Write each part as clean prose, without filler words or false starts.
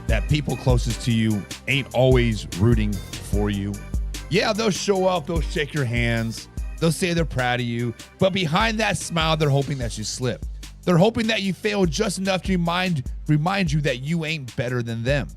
that people closest to you ain't always rooting for you. Yeah, they'll show up, they'll shake your hands, they'll say they're proud of you, but behind that smile, they're hoping that you slip. They're hoping that you fail just enough to remind you that you ain't better than them.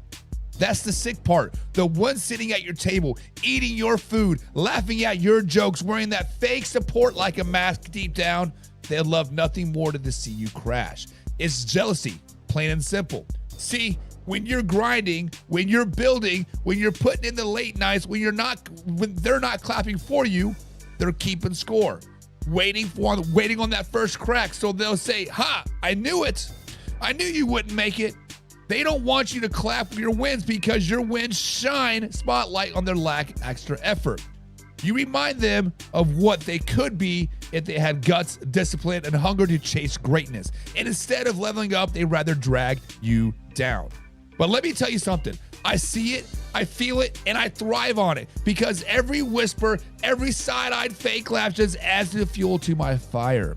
That's the sick part. The one sitting at your table, eating your food, laughing at your jokes, wearing that fake support like a mask deep down, they'd love nothing more than to see you crash. It's jealousy, plain and simple. See, when you're grinding, when you're building, when you're putting in the late nights, when they're not clapping for you, they're keeping score, waiting on that first crack. So they'll say, "Ha, I knew it. I knew you wouldn't make it." They don't want you to clap for your wins because your wins shine spotlight on their lack of extra effort. You remind them of what they could be if they had guts, discipline, and hunger to chase greatness. And instead of leveling up, they rather drag you down. But let me tell you something. I see it, I feel it, and I thrive on it because every whisper, every side-eyed fake laugh just adds the fuel to my fire.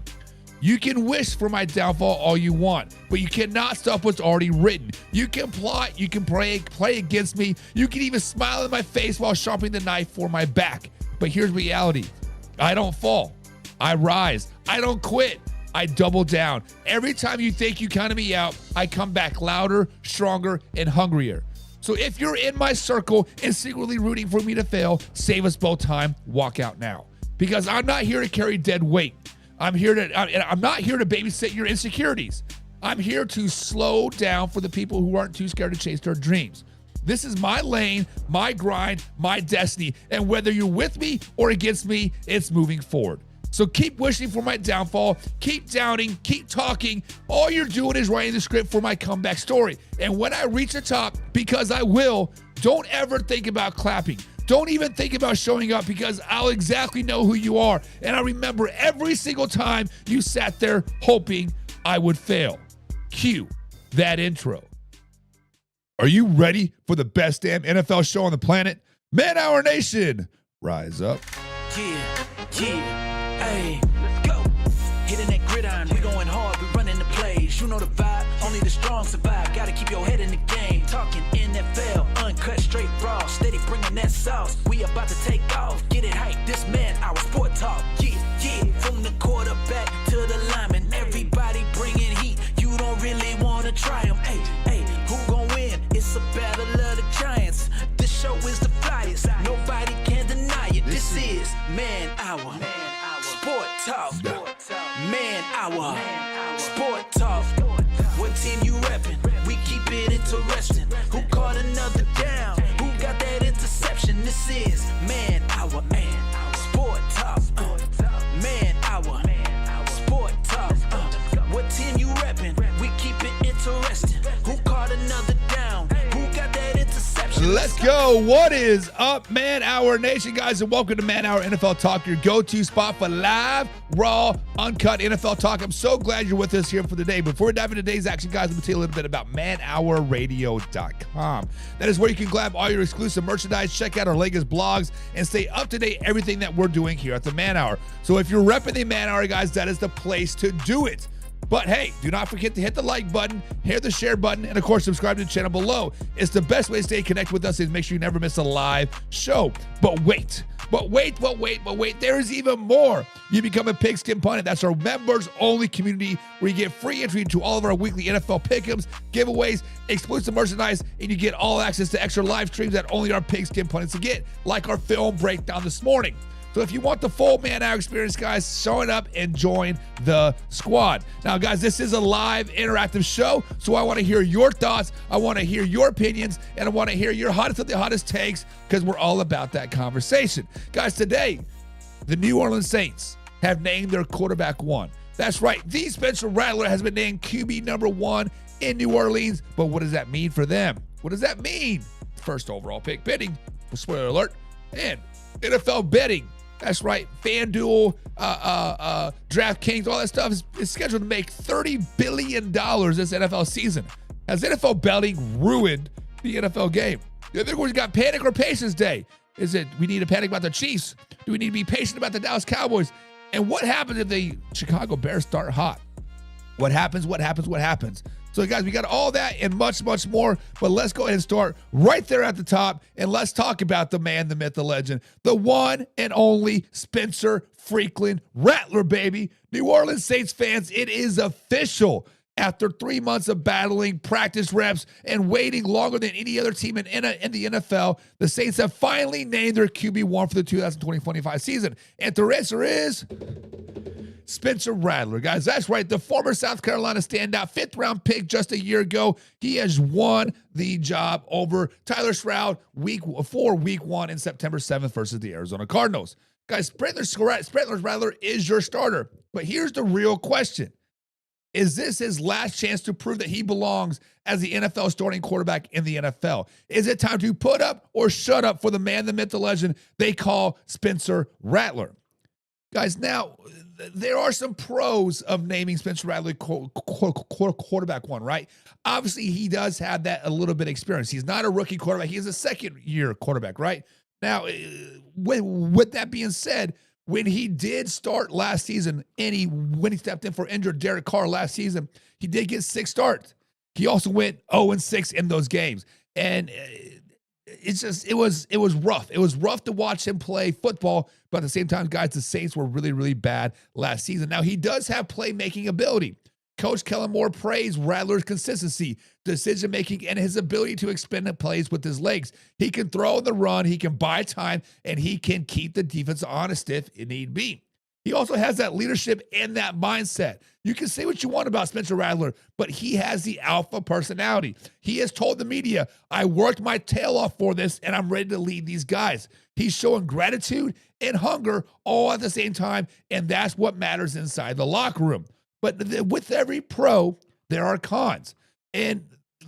You can wish for my downfall all you want, but you cannot stop what's already written. You can plot, you can play against me, you can even smile in my face while sharpening the knife for my back. But here's reality. I don't fall. I rise. I don't quit. I double down. Every time you think you counted me out, I come back louder, stronger, and hungrier. So if you're in my circle and secretly rooting for me to fail, save us both time, walk out now. Because I'm not here to carry dead weight. I'm not here to babysit your insecurities. I'm here to slow down for the people who aren't too scared to chase their dreams. This is my lane, my grind, my destiny. And whether you're with me or against me, it's moving forward. So keep wishing for my downfall, keep doubting, keep talking. All you're doing is writing the script for my comeback story. And when I reach the top, because I will, don't ever think about clapping. Don't even think about showing up because I'll exactly know who you are. And I remember every single time you sat there hoping I would fail. Cue that intro. Are you ready for the best damn NFL show on the planet? Man Hour Nation, rise up. Yeah, hey, let's go. Hitting that gridiron, we going hard, we running the plays. You know the vibe, only the strong survive. Gotta keep your head in the game. Talking NFL, uncut, straight raw. Steady bringing that sauce. We about to take off. Get it hype, this man, our sport talk. Yeah, from the quarterback to the lineman. Everybody bringing heat. You don't really want to try them. Hey, who gon' win? It's a battle of the giants. This show is the flyest. Nobody can deny it. This is Man Hour. Sport Talk. Man Hour. Sport Talk. What team you reppin'? We keep it interesting. Who caught another down? Who got that interception? This is Man Hour. Sport Talk. Man Hour. Sport Talk. What team you reppin'? We keep it interesting. Who caught another down? Who got that interception? Let's go. What is up, Man Hour Nation, guys, and welcome to Man Hour NFL Talk, your go-to spot for live, raw, uncut NFL talk. I'm so glad you're with us here for the day. Before we dive into today's action, guys, let me tell you a little bit about manhourradio.com. That is where you can grab all your exclusive merchandise, check out our latest blogs, and stay up to date everything that we're doing here at the Man Hour. So if you're repping the Man Hour, guys, that is the place to do it. But hey, do not forget to hit the like button, hit the share button, and of course, subscribe to the channel below. It's the best way to stay connected with us is make sure you never miss a live show. But wait, there is even more. You become a Pigskin Pundit. That's our members-only community where you get free entry to all of our weekly NFL pick'ems, giveaways, exclusive merchandise, and you get all access to extra live streams that only our Pigskin Pundits get, like our film breakdown this morning. So if you want the full Man Hour experience, guys, showing up and join the squad. Now, guys, this is a live interactive show, so I want to hear your thoughts. I want to hear your opinions, and I want to hear your hottest of the hottest takes because we're all about that conversation. Guys, today, the New Orleans Saints have named their quarterback one. That's right. The Spencer Rattler has been named QB number 1 in New Orleans, but what does that mean for them? What does that mean? First overall pick bidding, spoiler alert, and NFL betting. That's right. FanDuel, DraftKings, all that stuff is scheduled to make $30 billion this NFL season. Has NFL betting ruined the NFL game? The other one's got panic or patience day. Is it we need to panic about the Chiefs? Do we need to be patient about the Dallas Cowboys? And what happens if the Chicago Bears start hot? What happens? So, guys, we got all that and much, much more. But let's go ahead and start right there at the top. And let's talk about the man, the myth, the legend, the one and only Spencer Freaklin Rattler, baby. New Orleans Saints fans, it is official. After 3 months of battling, practice reps, and waiting longer than any other team in the NFL, the Saints have finally named their QB1 for the 2020-25 season. And the answer is Spencer Rattler. Guys, that's right. The former South Carolina standout, 5th-round pick just a year ago. He has won the job over Tyler Stroud week 1 in September 7th versus the Arizona Cardinals. Guys, Spencer Rattler is your starter. But here's the real question. Is this his last chance to prove that he belongs as the NFL starting quarterback in the NFL? Is it time to put up or shut up for the man, the myth, the legend they call Spencer Rattler? Guys, now, there are some pros of naming Spencer Rattler quarterback one, right? Obviously, he does have that a little bit of experience. He's not a rookie quarterback. He is a second-year quarterback, right? Now, with that being said, when he did start last season, and when he stepped in for injured Derek Carr last season, he did get 6 starts. He also went 0-6 in those games. And it was rough. It was rough to watch him play football, but at the same time, guys, the Saints were really, really bad last season. Now, he does have playmaking ability. Coach Kellen Moore praised Rattler's consistency, decision-making, and his ability to expand plays with his legs. He can throw in the run, he can buy time, and he can keep the defense honest if it need be. He also has that leadership and that mindset. You can say what you want about Spencer Rattler, but he has the alpha personality. He has told the media, I worked my tail off for this, and I'm ready to lead these guys. He's showing gratitude and hunger all at the same time, and that's what matters inside the locker room. But with every pro, there are cons. And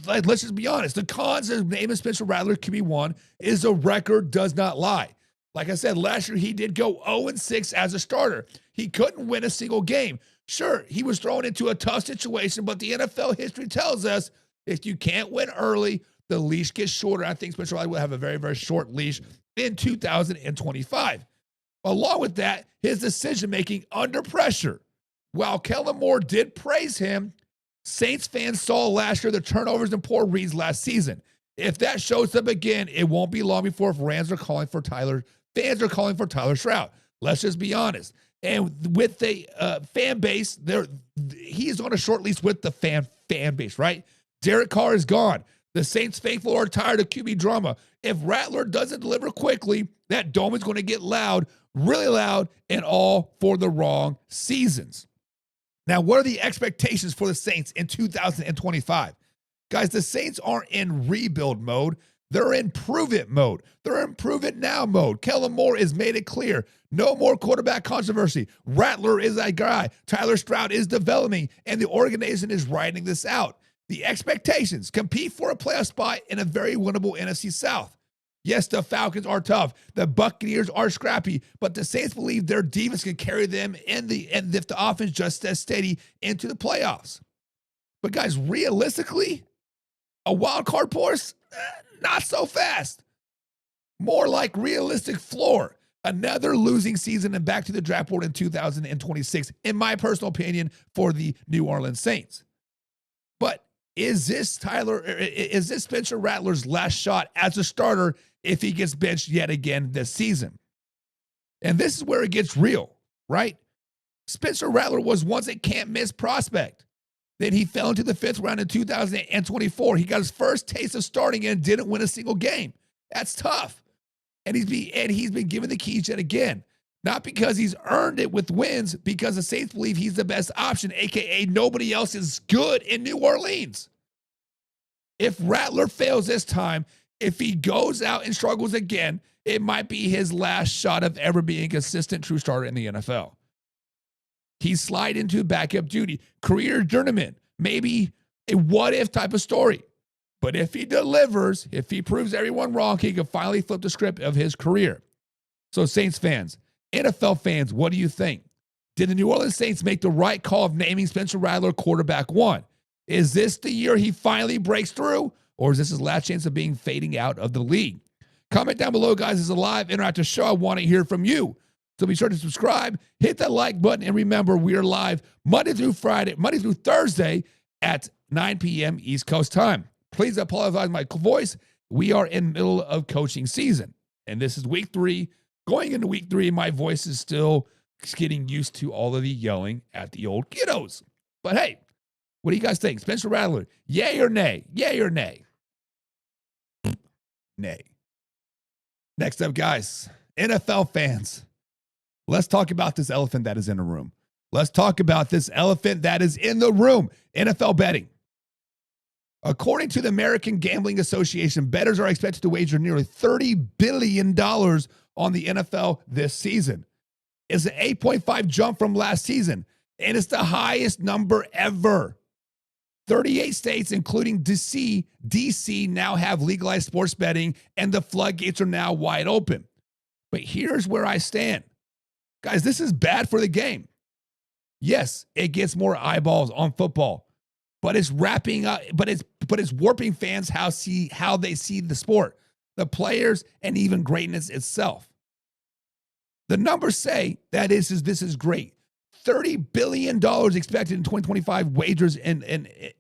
let's just be honest. The cons of naming Spencer Rattler QB1 is the record does not lie. Like I said, last year he did go 0-6 as a starter. He couldn't win a single game. Sure, he was thrown into a tough situation, but the NFL history tells us if you can't win early, the leash gets shorter. I think Spencer Rattler will have a very, very short leash in 2025. Along with that, his decision-making under pressure. While Kellen Moore did praise him, Saints fans saw last year the turnovers and poor reads last season. If that shows up again, it won't be long before fans are calling for Tyler Stroud. Let's just be honest. And with the fan base, he's on a short leash with the fan base, right? Derek Carr is gone. The Saints faithful are tired of QB drama. If Rattler doesn't deliver quickly, that dome is going to get loud, really loud, and all for the wrong seasons. Now, what are the expectations for the Saints in 2025? Guys, the Saints aren't in rebuild mode. They're in prove-it mode. They're in prove-it-now mode. Kellen Moore has made it clear. No more quarterback controversy. Rattler is that guy. Tyler Stroud is developing, and the organization is writing this out. The expectations, compete for a playoff spot in a very winnable NFC South. Yes, the Falcons are tough. The Buccaneers are scrappy, but the Saints believe their defense can carry them and if the offense just stays steady into the playoffs. But guys, realistically, a wild card course, not so fast. More like realistic floor. Another losing season and back to the draft board in 2026, in my personal opinion, for the New Orleans Saints. But is this Spencer Rattler's last shot as a starter if he gets benched yet again this season? And this is where it gets real, right? Spencer Rattler was once a can't-miss prospect. Then he fell into the 5th round in 2024. He got his first taste of starting and didn't win a single game. That's tough. And he's been given the keys yet again. Not because he's earned it with wins, because the Saints believe he's the best option, a.k.a. nobody else is good in New Orleans. If Rattler fails this time, if he goes out and struggles again, it might be his last shot of ever being a consistent true starter in the NFL. He slide into backup duty, career journeyman, maybe a what-if type of story. But if he delivers, if he proves everyone wrong, he can finally flip the script of his career. So Saints fans, NFL fans, what do you think? Did the New Orleans Saints make the right call of naming Spencer Rattler quarterback one? Is this the year he finally breaks through, or is this his last chance of fading out of the league? Comment down below, guys. It's a live interactive show. I want to hear from you. So be sure to subscribe, hit that like button, and remember, we are live Monday through Thursday at 9 p.m. East Coast time. Please apologize my voice. We are in the middle of coaching season, and this is week 3. Going into week 3, my voice is still getting used to all of the yelling at the old kiddos. But hey, what do you guys think? Spencer Rattler, yay or nay? Yay or nay? Nay. Next up, guys, NFL fans. Let's talk about this elephant that is in the room. Let's talk about this elephant that is in the room, NFL betting. According to the American Gambling Association, bettors are expected to wager nearly $30 billion on the NFL this season. It's an 8.5 jump from last season, and it's the highest number ever. 38 states, including DC, now have legalized sports betting, and the floodgates are now wide open. But here's where I stand. Guys, this is bad for the game. Yes, it gets more eyeballs on football, but it's wrapping up, but it's warping fans how they see the sport, the players, and even greatness itself. The numbers say that this is great. $30 billion expected in 2025 wagers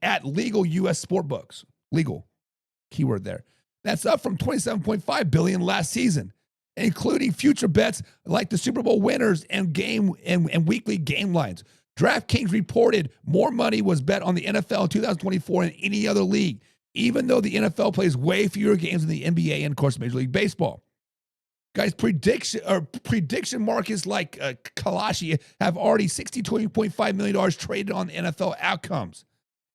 at legal U.S. sport books. Legal, keyword there. That's up from $27.5 billion last season, including future bets like the Super Bowl winners and weekly game lines. DraftKings reported more money was bet on the NFL in 2024 than any other league, even though the NFL plays way fewer games than the NBA and, of course, Major League Baseball. Guys, prediction markets like Kalashi have already $62.5 million traded on the NFL outcomes.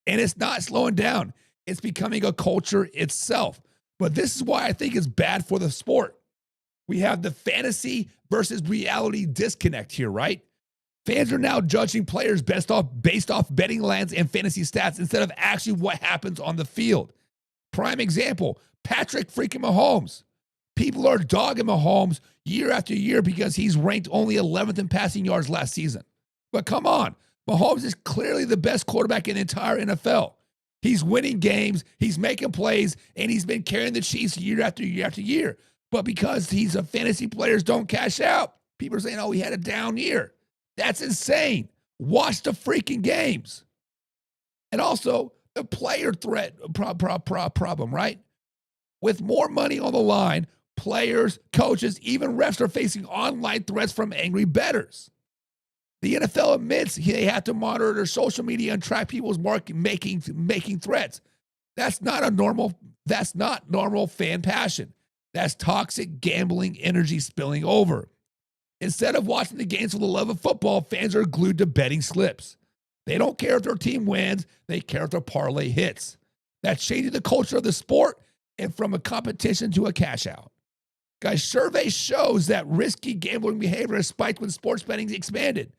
And it's not slowing down. It's becoming a culture itself. But this is why I think it's bad for the sport. We have the fantasy versus reality disconnect here, right? Fans are now judging players based off betting lines and fantasy stats instead of actually what happens on the field. Prime example, Patrick freaking Mahomes. People are dogging Mahomes year after year because he's ranked only 11th in passing yards last season. But come on, Mahomes is clearly the best quarterback in the entire NFL. He's winning games, he's making plays, and he's been carrying the Chiefs year after year after year. But because he's a fantasy players don't cash out, people are saying, oh, he had a down year. That's insane. Watch the freaking games. And also, the player threat problem, right? With more money on the line, players, coaches, even refs are facing online threats from angry bettors. The NFL admits they have to monitor their social media and track people's making threats. That's not normal fan passion. That's toxic gambling energy spilling over. Instead of watching the games for the love of football, fans are glued to betting slips. They don't care if their team wins. They care if their parlay hits. That's changing the culture of the sport and from a competition to a cash out. Guys, survey shows that risky gambling behavior has spiked when sports betting expanded.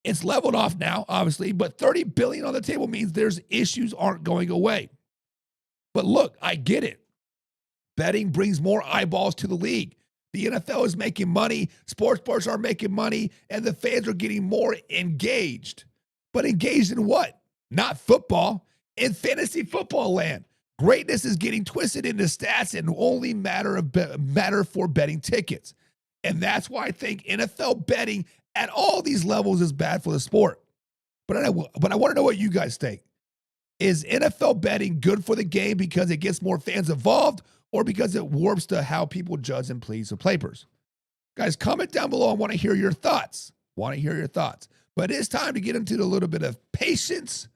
It's leveled off now, obviously, but $30 billion on the table means there's issues aren't going away. But look, I get it. Betting brings more eyeballs to the league. The NFL is making money, sports books are making money, and the fans are getting more engaged. But engaged in what? Not football. In fantasy football land. Greatness is getting twisted into stats and only matter for betting tickets. And that's why I think NFL betting at all these levels is bad for the sport. But I want to know what you guys think. Is NFL betting good for the game because it gets more fans involved or because it warps to how people judge and please the players? Guys, comment down below. I want to hear your thoughts. But it's time to get into a little bit of patience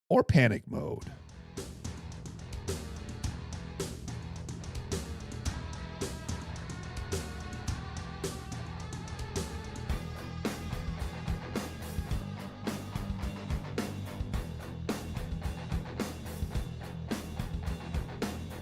or panic mode.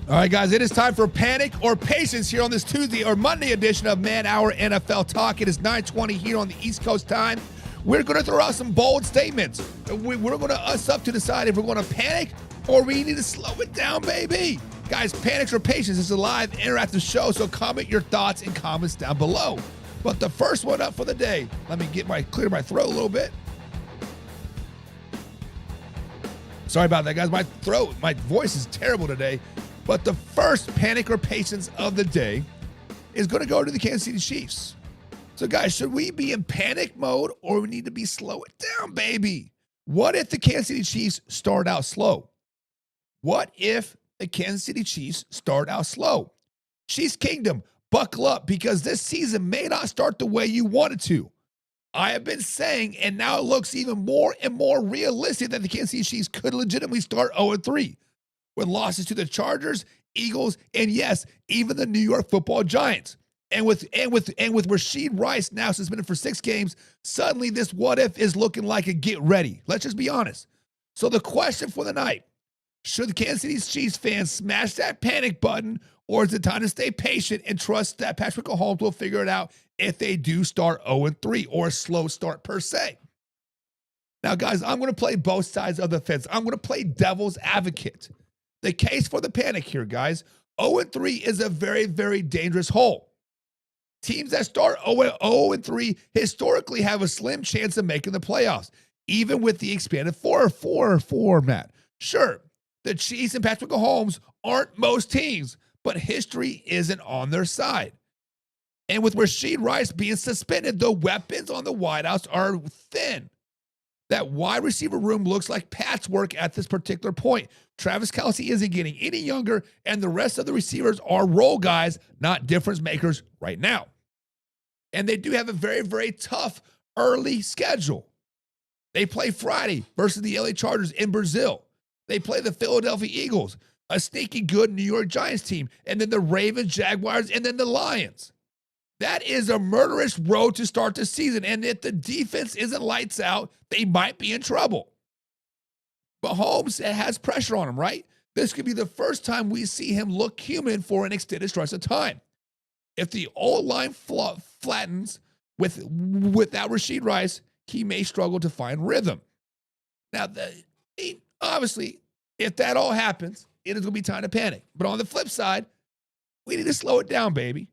All right, guys, it is time for panic or patience here on this Tuesday or Monday edition of Man Hour NFL Talk. It is 9:20 here on the East Coast time. We're going to throw out some bold statements. We're going to us up to decide if we're going to panic or we need to slow it down, baby. Guys, panic or patience is a live interactive show, so comment your thoughts and comments down below. But the first one up for the day, let me clear my throat a little bit. Sorry about that, guys. My voice is terrible today. But the first panic or patience of the day is going to go to the Kansas City Chiefs. So, guys, should we be in panic mode or we need to be slow it down, baby? What if the Kansas City Chiefs start out slow? What if the Kansas City Chiefs start out slow? Chiefs Kingdom, buckle up because this season may not start the way you wanted to. I have been saying, and now it looks even more and more realistic that the Kansas City Chiefs could legitimately start 0-3 with losses to the Chargers, Eagles, and yes, even the New York Football Giants. And with Rashid Rice now suspended for 6 games, suddenly this what if is looking like a get ready. Let's just be honest. So the question for the night: should the Kansas City Chiefs fans smash that panic button, or is it time to stay patient and trust that Patrick Mahomes will figure it out if they do start 0-3 or a slow start per se? Now, guys, I'm going to play both sides of the fence. I'm going to play devil's advocate. The case for the panic here, guys: 0-3 is a very, very dangerous hole. Teams that start 0-3 historically have a slim chance of making the playoffs, even with the expanded 4-4 format. Sure, the Chiefs and Patrick Mahomes aren't most teams, but history isn't on their side. And with Rashid Rice being suspended, the weapons on the wideouts are thin. That wide receiver room looks like patchwork at this particular point. Travis Kelce isn't getting any younger, and the rest of the receivers are role guys, not difference makers right now. And they do have a very, very tough early schedule. They play Friday versus the LA Chargers in Brazil. They play the Philadelphia Eagles, a sneaky good New York Giants team, and then the Ravens, Jaguars, and then the Lions. That is a murderous road to start the season, and if the defense isn't lights out, they might be in trouble. But Mahomes has pressure on him, right? This could be the first time we see him look human for an extended stretch of time. If the old line flattens without Rashid Rice, he may struggle to find rhythm. Now, obviously, if that all happens, it is going to be time to panic. But on the flip side, we need to slow it down, baby.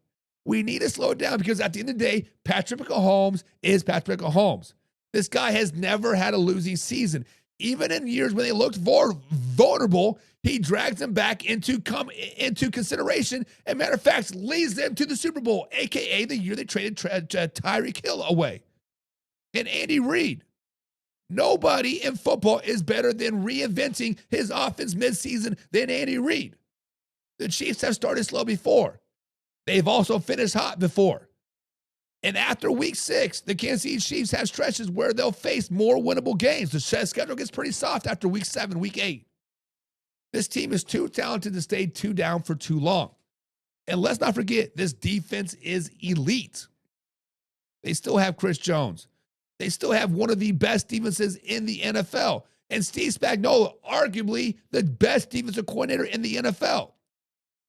We need to slow it down because at the end of the day, Patrick Mahomes is Patrick Mahomes. This guy has never had a losing season. Even in years when they looked vulnerable, he drags them back into consideration. And matter of fact, leads them to the Super Bowl, a.k.a. the year they traded Tyreek Hill away. And Andy Reid. Nobody in football is better than reinventing his offense midseason than Andy Reid. The Chiefs have started slow before. They've also finished hot before. And after week 6, the Kansas City Chiefs have stretches where they'll face more winnable games. The schedule gets pretty soft after week 7, week 8. This team is too talented to stay too down for too long. And let's not forget, this defense is elite. They still have Chris Jones. They still have one of the best defenses in the NFL. And Steve Spagnuolo, arguably the best defensive coordinator in the NFL.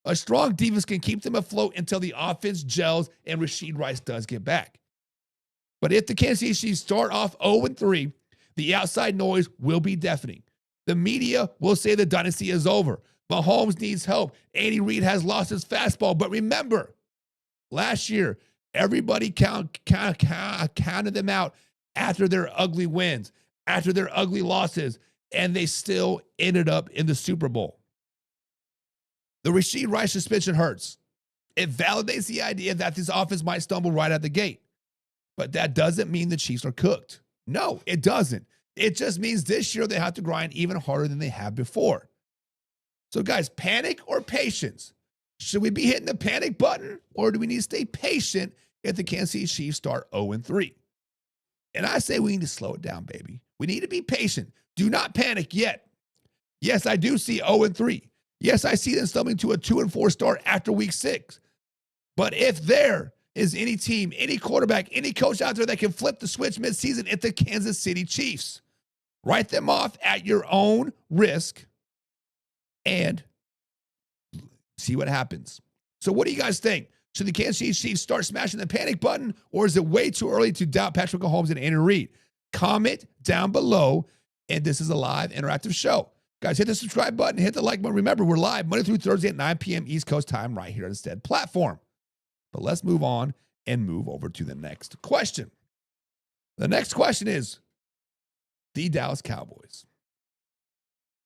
A strong defense can keep them afloat until the offense gels and Rashid Rice does get back. But if the Kansas City Chiefs start off 0-3, the outside noise will be deafening. The media will say the dynasty is over. Mahomes needs help. Andy Reid has lost his fastball. But remember, last year, everybody counted them out after their ugly wins, after their ugly losses, and they still ended up in the Super Bowl. The Rashid Rice suspension hurts. It validates the idea that this offense might stumble right at the gate. But that doesn't mean the Chiefs are cooked. No, it doesn't. It just means this year they have to grind even harder than they have before. So guys, panic or patience? Should we be hitting the panic button, or do we need to stay patient if the Kansas City Chiefs start 0-3? And I say we need to slow it down, baby. We need to be patient. Do not panic yet. Yes, I do see 0-3. Yes, I see them stumbling to a 2-4 start after week 6. But if there is any team, any quarterback, any coach out there that can flip the switch midseason, it's the Kansas City Chiefs. Write them off at your own risk and see what happens. So what do you guys think? Should the Kansas City Chiefs start smashing the panic button, or is it way too early to doubt Patrick Mahomes and Andy Reid? Comment down below, and this is a live interactive show. Guys, hit the subscribe button, hit the like button. Remember, we're live Monday through Thursday at 9 p.m. East Coast time right here on the Stead platform. But let's move on and move over to the next question. The next question is the Dallas Cowboys.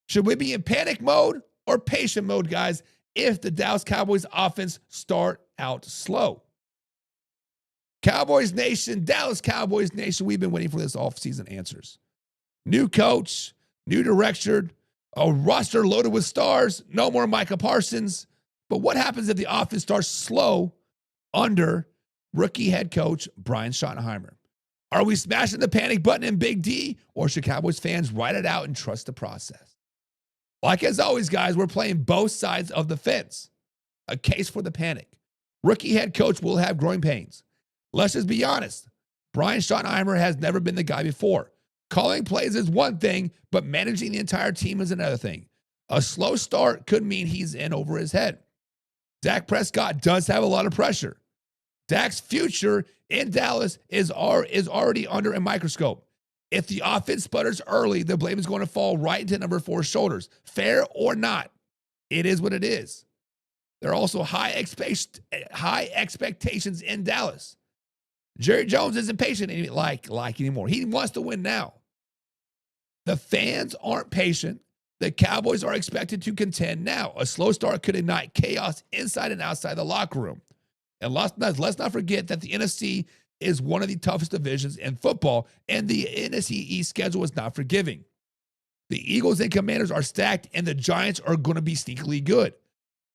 Should we be in panic mode or patient mode, guys, if the Dallas Cowboys offense start out slow? Cowboys Nation, Dallas Cowboys Nation, we've been waiting for this offseason answers. New coach, new direction, A roster loaded with stars, no more Micah Parsons. But what happens if the offense starts slow under rookie head coach Brian Schottenheimer? Are we smashing the panic button in Big D, or should Cowboys fans ride it out and trust the process? Like as always, guys, we're playing both sides of the fence. A case for the panic. Rookie head coach will have growing pains. Let's just be honest. Brian Schottenheimer has never been the guy before. Calling plays is one thing, but managing the entire team is another thing. A slow start could mean he's in over his head. Dak Prescott does have a lot of pressure. Dak's future in Dallas is already under a microscope. If the offense sputters early, the blame is going to fall right into number 4's shoulders. Fair or not, it is what it is. There are also high expectations in Dallas. Jerry Jones isn't patient anymore. He wants to win now. The fans aren't patient. The Cowboys are expected to contend now. A slow start could ignite chaos inside and outside the locker room. And let's not forget that the NFC is one of the toughest divisions in football, and the NFC East schedule is not forgiving. The Eagles and Commanders are stacked, and the Giants are going to be sneakily good.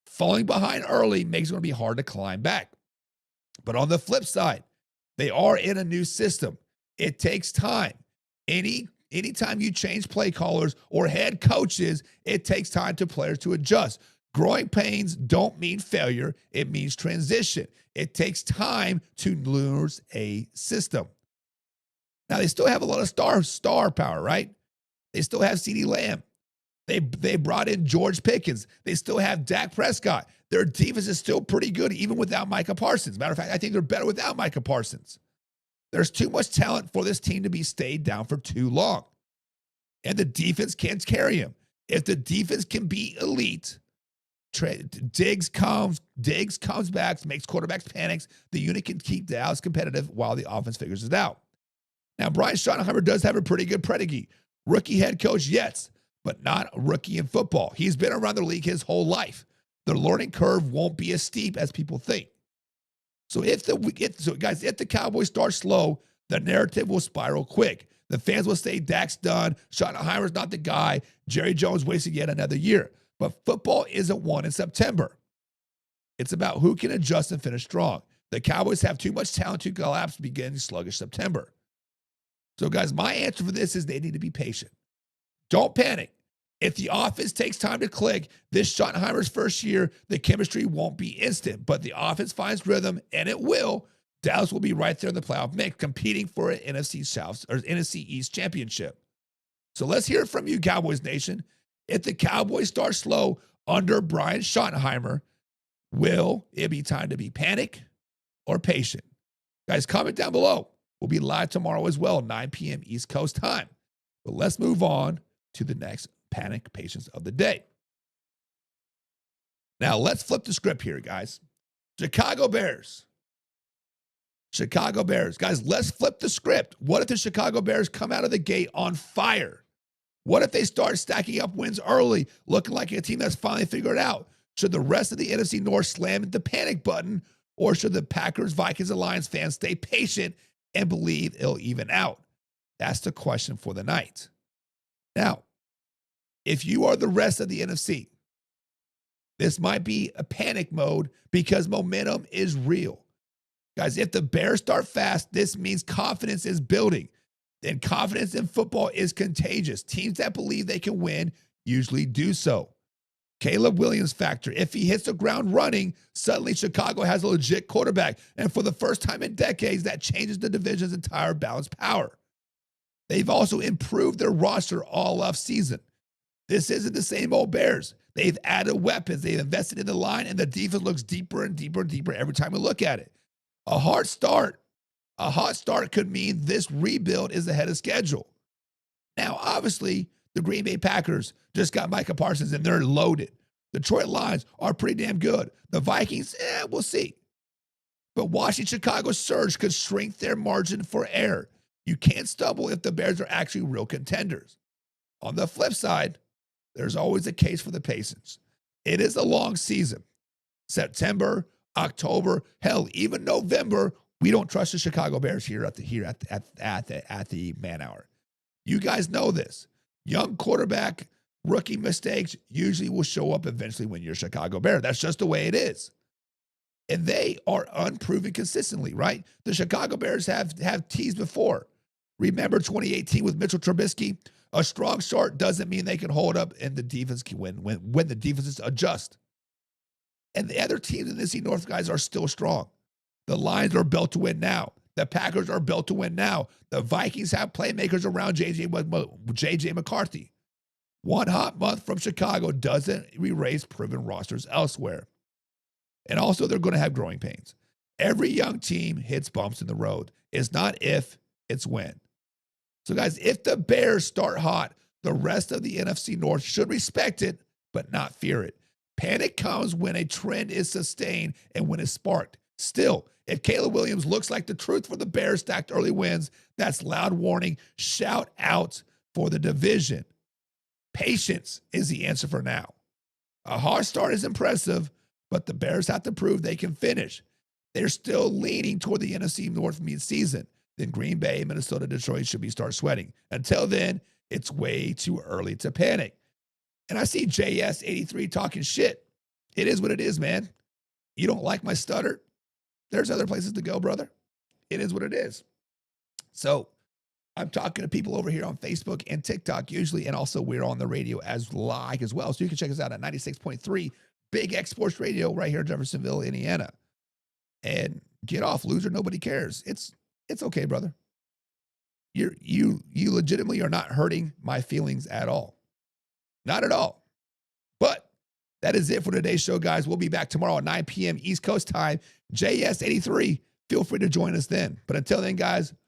Falling behind early makes it going to be hard to climb back. But on the flip side, they are in a new system. It takes time. Anytime you change play callers or head coaches, it takes time to players to adjust. Growing pains don't mean failure. It means transition. It takes time to lose a system. Now, they still have a lot of star power, right? They still have CeeDee Lamb. They brought in George Pickens. They still have Dak Prescott. Their defense is still pretty good, even without Micah Parsons. Matter of fact, I think they're better without Micah Parsons. There's too much talent for this team to be stayed down for too long. And the defense can't carry him. If the defense can be elite, Diggs comes back, makes quarterbacks panics. The unit can keep Dallas competitive while the offense figures it out. Now, Brian Schottenheimer does have a pretty good pedigree. Rookie head coach, yes, but not a rookie in football. He's been around the league his whole life. The learning curve won't be as steep as people think. So if the Cowboys start slow, the narrative will spiral quick. The fans will say Dak's done. Schottenheimer's not the guy. Jerry Jones wasted yet another year. But football isn't won in September. It's about who can adjust and finish strong. The Cowboys have too much talent to collapse beginning sluggish September. So, guys, my answer for this is they need to be patient. Don't panic. If the offense takes time to click, this Schottenheimer's first year, the chemistry won't be instant, but the offense finds rhythm, and it will. Dallas will be right there in the playoff mix, competing for an NFC South or NFC East championship. So let's hear it from you, Cowboys Nation. If the Cowboys start slow under Brian Schottenheimer, will it be time to be panic or patient? Guys, comment down below. We'll be live tomorrow as well, 9 p.m. East Coast time. But let's move on to the next panic patience of the day. Now, let's flip the script here, guys. Chicago Bears. Guys, let's flip the script. What if the Chicago Bears come out of the gate on fire? What if they start stacking up wins early, looking like a team that's finally figured it out? Should the rest of the NFC North slam the panic button, or should the Packers, Vikings, and Lions fans stay patient and believe it'll even out? That's the question for the night. Now, if you are the rest of the NFC, this might be a panic mode because momentum is real. Guys, if the Bears start fast, this means confidence is building. And confidence in football is contagious. Teams that believe they can win usually do so. Caleb Williams factor. If he hits the ground running, suddenly Chicago has a legit quarterback. And for the first time in decades, that changes the division's entire balance power. They've also improved their roster all off season. This isn't the same old Bears. They've added weapons. They've invested in the line, and the defense looks deeper and deeper and deeper every time we look at it. A hot start could mean this rebuild is ahead of schedule. Now, obviously, the Green Bay Packers just got Micah Parsons, and they're loaded. Detroit Lions are pretty damn good. The Vikings, we'll see. But watching Chicago's surge could shrink their margin for error. You can't stumble if the Bears are actually real contenders. On the flip side, there's always a case for the patience. It is a long season. September, October, hell, even November, we don't trust the Chicago Bears here at the man hour. You guys know this. Young quarterback, rookie mistakes usually will show up eventually when you're a Chicago Bear. That's just the way it is. And they are unproven consistently, right? The Chicago Bears have teased before. Remember 2018 with Mitchell Trubisky? A strong start doesn't mean they can hold up and the defense can win when the defenses adjust. And the other teams in the NFC North, guys, are still strong. The Lions are built to win now. The Packers are built to win now. The Vikings have playmakers around J.J. McCarthy. One hot month from Chicago doesn't erase proven rosters elsewhere. And also, they're going to have growing pains. Every young team hits bumps in the road. It's not if, it's when. So, guys, if the Bears start hot, the rest of the NFC North should respect it, but not fear it. Panic comes when a trend is sustained and when it's sparked. Still, if Caleb Williams looks like the truth for the Bears stacked early wins, that's loud warning. Shout out for the division. Patience is the answer for now. A hard start is impressive, but the Bears have to prove they can finish. They're still leaning toward the NFC North mid-season. Then Green Bay, Minnesota, Detroit should start sweating. Until then, it's way too early to panic. And I see JS83 talking shit. It is what it is, man. You don't like my stutter? There's other places to go, brother. It is what it is. So I'm talking to people over here on Facebook and TikTok usually, and also we're on the radio as well. So you can check us out at 96.3 Big X Sports Radio right here in Jeffersonville, Indiana. And get off, loser. Nobody cares. It's okay, brother. You legitimately are not hurting my feelings at all. Not at all. But that is it for today's show, guys. We'll be back tomorrow at 9 p.m. East Coast time. JS83. Feel free to join us then. But until then, guys,